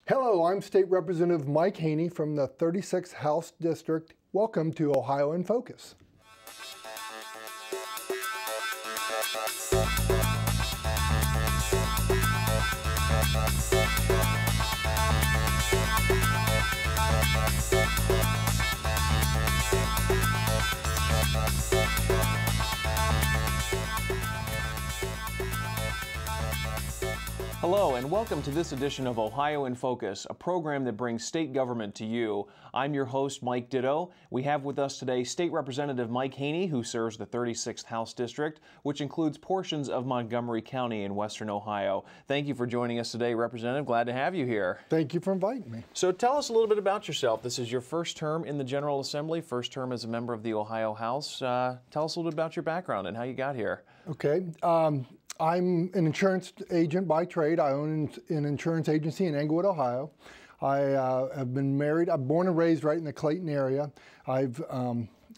Hello, I'm State Representative Mike Henne from the 36th House District. Welcome to Ohio in Focus. Hello and welcome to this edition of Ohio in Focus, a program that brings state government to you. I'm your host, Mike Ditto. We have with us today State Representative Mike Henne, who serves the 36th House District, which includes portions of Montgomery County in western Ohio. Thank you for joining us today, Representative. Glad to have you here. Thank you for inviting me. So tell us a little bit about yourself. This is your first term in the General Assembly, first term as a member of the Ohio House. Tell us a little bit about your background and how you got here. Okay. I'm an insurance agent by trade. I own an insurance agency in Englewood, Ohio. I have been married. I'm born and raised right in the Clayton area. I've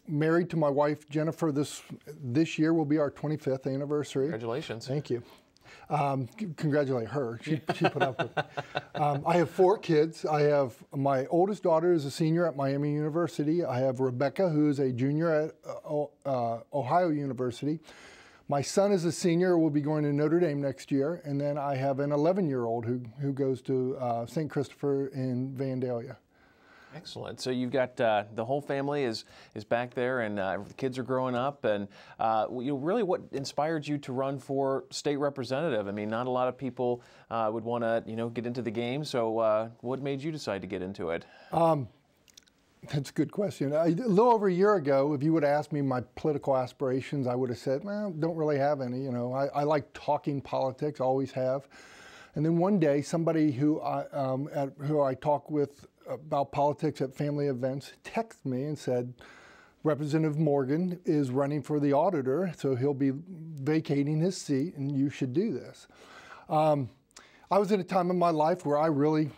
married to my wife, Jennifer. This year will be our 25th anniversary. Congratulations. Thank you. Congratulate her. She put up with it. I have 4 kids. I have my oldest daughter is a senior at Miami University. I have Rebecca, who is a junior at Ohio University. My son is a senior, will be going to Notre Dame next year, and then I have an 11-year-old who goes to St. Christopher in Vandalia. Excellent. So you've got the whole family is back there, and the kids are growing up. And really, what inspired you to run for state representative? I mean, not a lot of people would want to get into the game. So what made you decide to get into it? That's a good question. A little over a year ago, if you would have asked me my political aspirations, I would have said, well, don't really have any. I like talking politics, always have. And then one day, somebody who I talk with about politics at family events texted me and said, Representative Morgan is running for the auditor, so he'll be vacating his seat, and you should do this. I was at a time in my life where I really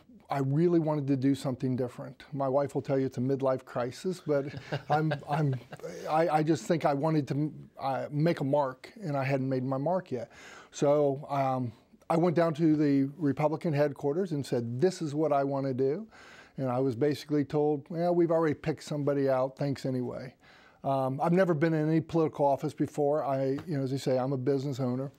wanted to do something different. My wife will tell you it's a midlife crisis, but I just think I wanted to make a mark, and I hadn't made my mark yet. So I went down to the Republican headquarters and said, this is what I want to do. And I was basically told, well, we've already picked somebody out, thanks anyway. I've never been in any political office before. As I say, I'm a business owner.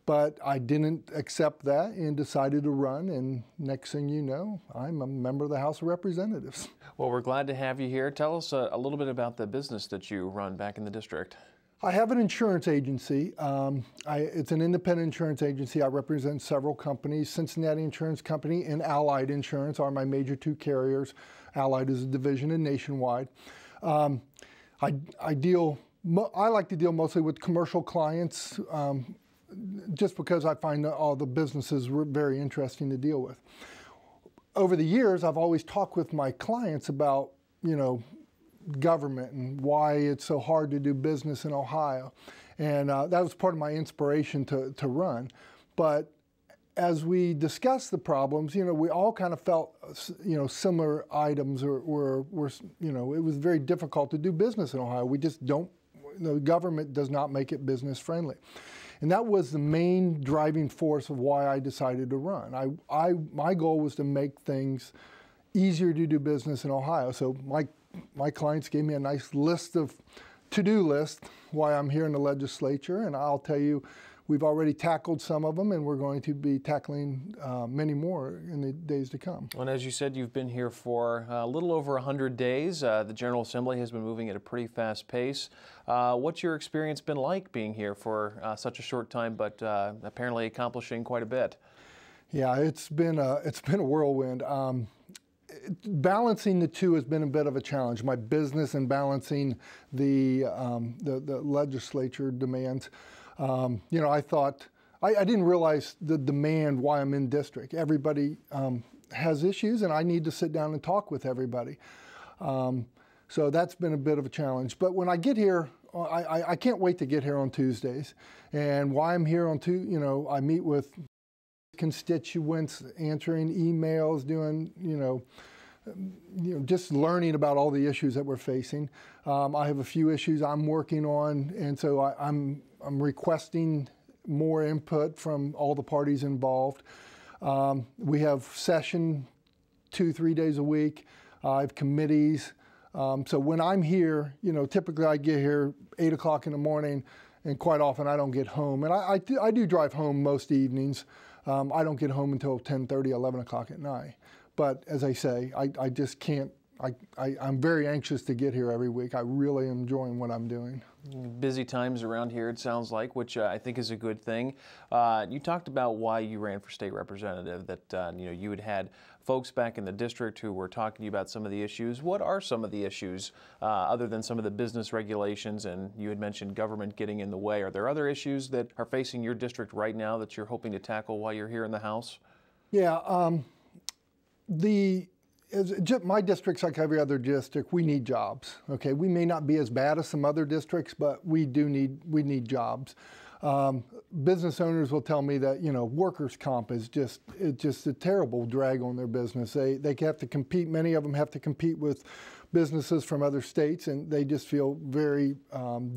But I didn't accept that and decided to run, and next thing you know, I'm a member of the House of Representatives. Well, we're glad to have you here. Tell us a little bit about the business that you run back in the district. I have an insurance agency. It's an independent insurance agency. I represent several companies. Cincinnati Insurance Company and Allied Insurance are my major 2 carriers. Allied is a division of Nationwide. I like to deal mostly with commercial clients, just because I find all the businesses were very interesting to deal with. Over the years, I've always talked with my clients about, government and why it's so hard to do business in Ohio. And that was part of my inspiration to run. But as we discussed the problems, we all kind of felt, similar items were it was very difficult to do business in Ohio. We just don't, the government does not make it business friendly. And that was the main driving force of why I decided to run. My goal was to make things easier to do business in Ohio. So my clients gave me a nice to-do list why I'm here in the legislature, and I'll tell you, we've already tackled some of them, and we're going to be tackling many more in the days to come. Well, and as you said, you've been here for a little over 100 days. The General Assembly has been moving at a pretty fast pace. What's your experience been like being here for such a short time, but apparently accomplishing quite a bit? Yeah, it's been a whirlwind. Balancing the two has been a bit of a challenge. My business and balancing the legislature demands. I thought, I didn't realize the demand why I'm in district. Everybody has issues, and I need to sit down and talk with everybody. So that's been a bit of a challenge. But when I get here, I can't wait to get here on Tuesdays. And why I'm here on I meet with constituents, answering emails, doing, just learning about all the issues that we're facing. I have a few issues I'm working on, and so I'm requesting more input from all the parties involved. We have session 2-3 days a week. I have committees. So when I'm here, typically I get here 8 o'clock in the morning, and quite often I don't get home. And I do drive home most evenings. I don't get home until 10:30, 11 o'clock at night. But as I say, I just can't. I'm very anxious to get here every week. I really am enjoying what I'm doing. Busy times around here, it sounds like, which I think is a good thing. You talked about why you ran for state representative, that you had folks back in the district who were talking to you about some of the issues. What are some of the issues, other than some of the business regulations, and you had mentioned government getting in the way? Are there other issues that are facing your district right now that you're hoping to tackle while you're here in the House? Yeah, my district's like every other district. We need jobs. Okay, we may not be as bad as some other districts, but we need jobs. Business owners will tell me that workers' comp is just a terrible drag on their business. They have to compete. Many of them have to compete with businesses from other states, and they just feel very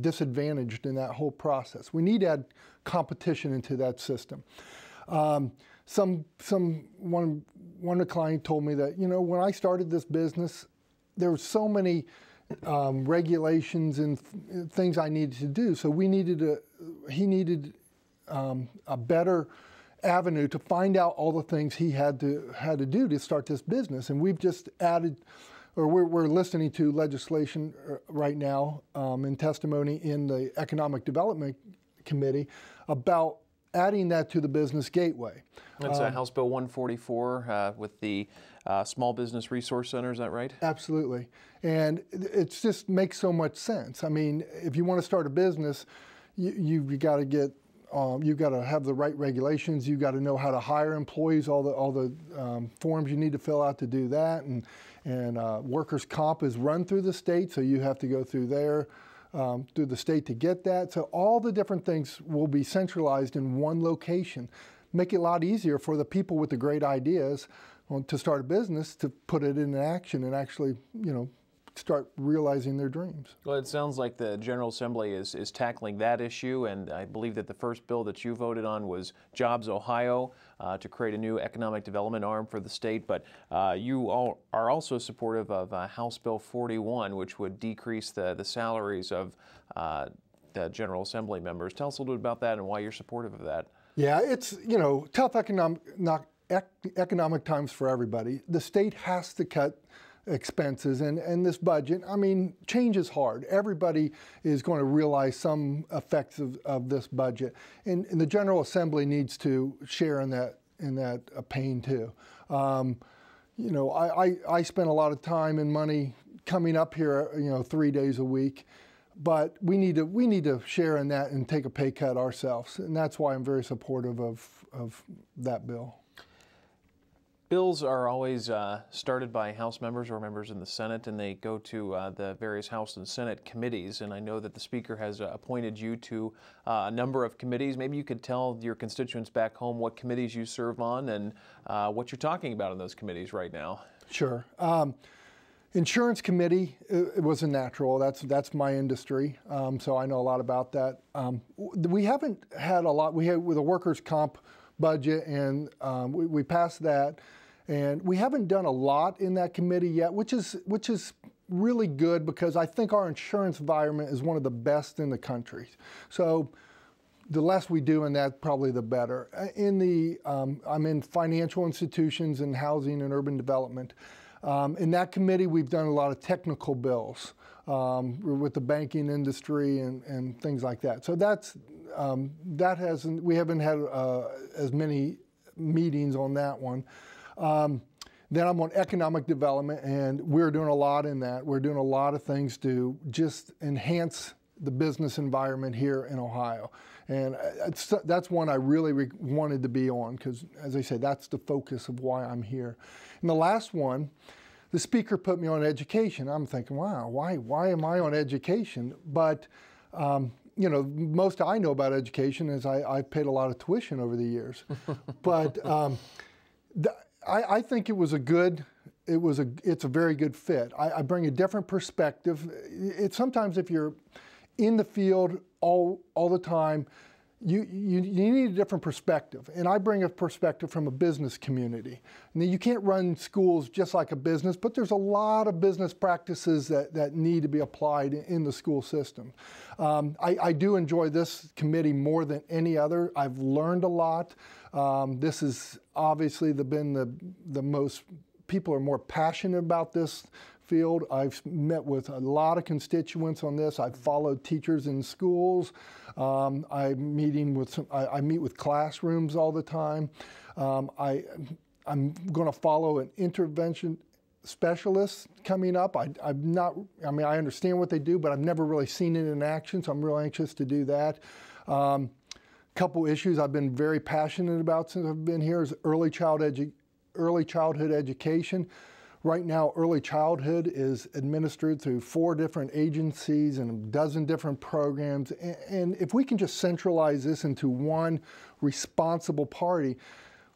disadvantaged in that whole process. We need to add competition into that system. One of the clients told me that, when I started this business, there were so many regulations and things I needed to do. So he needed a better avenue to find out all the things he had to do to start this business. And we've just added, or we're listening to legislation right now in testimony in the Economic Development Committee about adding that to the business gateway. That's House Bill 144 with the Small Business Resource Center, is that right? Absolutely. And it just makes so much sense. I mean, if you want to start a business, you've got to get, you've got to have the right regulations. You've got to know how to hire employees, all the forms you need to fill out to do that. And workers' comp is run through the state, so you have to go through there. Through the state to get that. So all the different things will be centralized in one location. Make it a lot easier for the people with the great ideas to start a business to put it into action and actually, start realizing their dreams. Well, it sounds like the General Assembly is tackling that issue, and I believe that the first bill that you voted on was Jobs Ohio to create a new economic development arm for the state, but you all are also supportive of House Bill 41, which would decrease the salaries of the General Assembly members. Tell us a little bit about that and why you're supportive of that. Yeah, it's, tough economic times for everybody. The state has to cut expenses and this budget. I mean, change is hard. Everybody is going to realize some effects of this budget, and the General Assembly needs to share in that pain too. I spend a lot of time and money coming up here, 3 days a week, but we need to share in that and take a pay cut ourselves, and that's why I'm very supportive of that bill. Bills are always started by House members or members in the Senate, and they go to the various House and Senate committees. And I know that the Speaker has appointed you to a number of committees. Maybe you could tell your constituents back home what committees you serve on and what you're talking about in those committees right now. Sure. Insurance Committee, it was a natural. That's my industry, so I know a lot about that. We haven't had a lot. We had with a workers' comp budget, and we passed that. And we haven't done a lot in that committee yet, which is really good because I think our insurance environment is one of the best in the country. So the less we do in that, probably the better. I'm in financial institutions and housing and urban development. In that committee, we've done a lot of technical bills with the banking industry and things like that. So we haven't had as many meetings on that one. Then I'm on economic development, and we're doing a lot in that. We're doing a lot of things to just enhance the business environment here in Ohio. And that's one I really wanted to be on because, as I say, that's the focus of why I'm here. And the last one, the Speaker put me on education. I'm thinking, wow, why am I on education? But most I know about education is I've paid a lot of tuition over the years. But I think it's a very good fit. I bring a different perspective. Sometimes if you're in the field all the time, you need a different perspective. And I bring a perspective from a business community. Now, you can't run schools just like a business, but there's a lot of business practices that need to be applied in the school system. I do enjoy this committee more than any other. I've learned a lot. This has obviously been the most, people are more passionate about this field. I've met with a lot of constituents on this. I've followed teachers in schools. I meet with classrooms all the time. I'm going to follow an intervention specialist coming up. I understand what they do, but I've never really seen it in action, so I'm real anxious to do that. Couple issues I've been very passionate about since I've been here is early childhood education. Right now, early childhood is administered through 4 different agencies and a dozen different programs. And if we can just centralize this into one responsible party,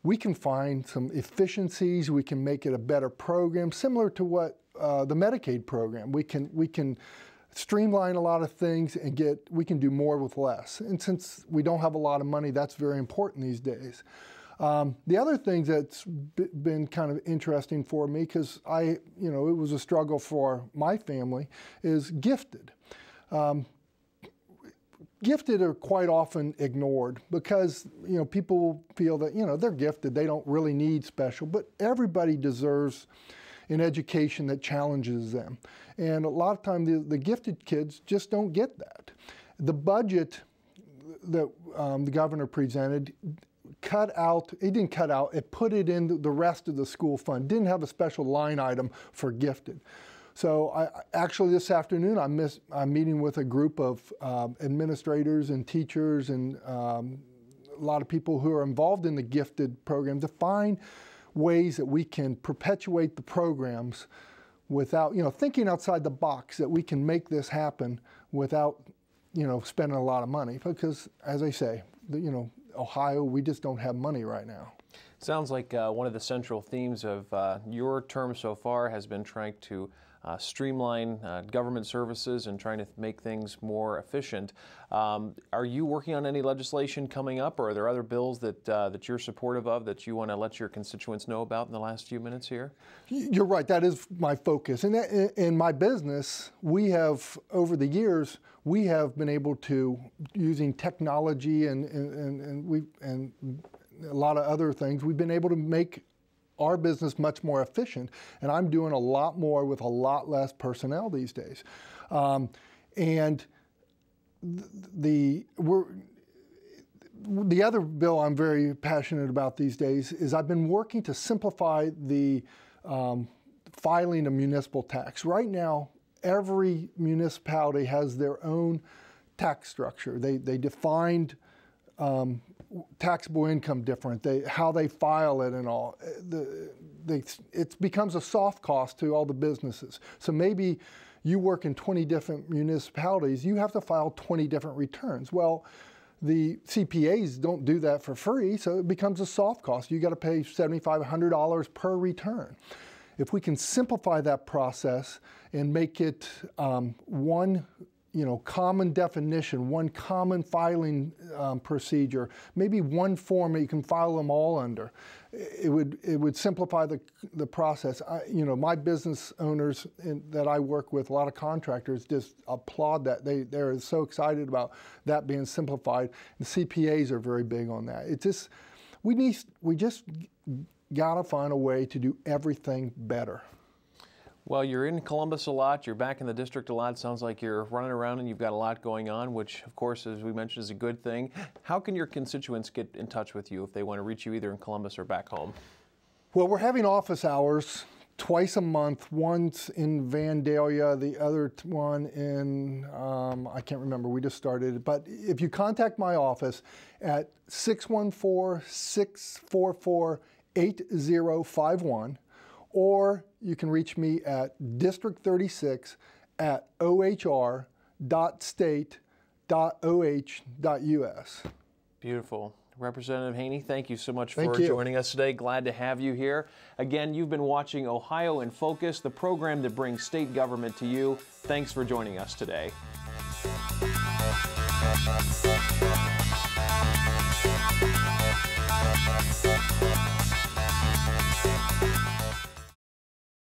we can find some efficiencies. We can make it a better program, similar to what the Medicaid program. We can streamline a lot of things and we can do more with less. And since we don't have a lot of money, that's very important these days. The other thing that's been kind of interesting for me, because it was a struggle for my family, is gifted. Gifted are quite often ignored because, people feel that, they're gifted, they don't really need special, but everybody deserves an education that challenges them. And a lot of times the gifted kids just don't get that. The budget that the governor presented it put it in the rest of the school fund, didn't have a special line item for gifted. So actually this afternoon I'm meeting with a group of administrators and teachers and a lot of people who are involved in the gifted program to find ways that we can perpetuate the programs without, thinking outside the box, that we can make this happen without, spending a lot of money. Because as I say, Ohio, we just don't have money right now. Sounds like one of the central themes of your term so far has been trying to streamline government services and trying to make things more efficient. Are you working on any legislation coming up, or are there other bills that you're supportive of that you want to let your constituents know about in the last few minutes here? You're right, that is my focus. And in my business, we have, over the years, we have been able to, using technology and a lot of other things, we've been able to make our business much more efficient, and I'm doing a lot more with a lot less personnel these days. And the other bill I'm very passionate about these days is I've been working to simplify the filing of municipal tax. Right now, every municipality has their own tax structure. They defined taxable income different, how they file it and all. It becomes a soft cost to all the businesses. So maybe you work in 20 different municipalities, you have to file 20 different returns. Well, the CPAs don't do that for free, so it becomes a soft cost. You got to pay $75, $100 per return. If we can simplify that process and make it one common definition, one common filing procedure, maybe one form that you can file them all under, it would simplify the process. My business owners that I work with, a lot of contractors, just applaud that. They're so excited about that being simplified. The CPAs are very big on that. We just gotta find a way to do everything better. Well, you're in Columbus a lot, you're back in the district a lot. Sounds like you're running around and you've got a lot going on, which of course, as we mentioned, is a good thing. How can your constituents get in touch with you if they want to reach you either in Columbus or back home? Well, we're having office hours twice a month, once in Vandalia, the other one in, I can't remember, we just started it. But if you contact my office at 614-644-8051, or you can reach me at District 36 at ohr.state.oh.us. Beautiful. Representative Henne, thank you so much for joining us today. Glad to have you here. Again, you've been watching Ohio in Focus, the program that brings state government to you. Thanks for joining us today.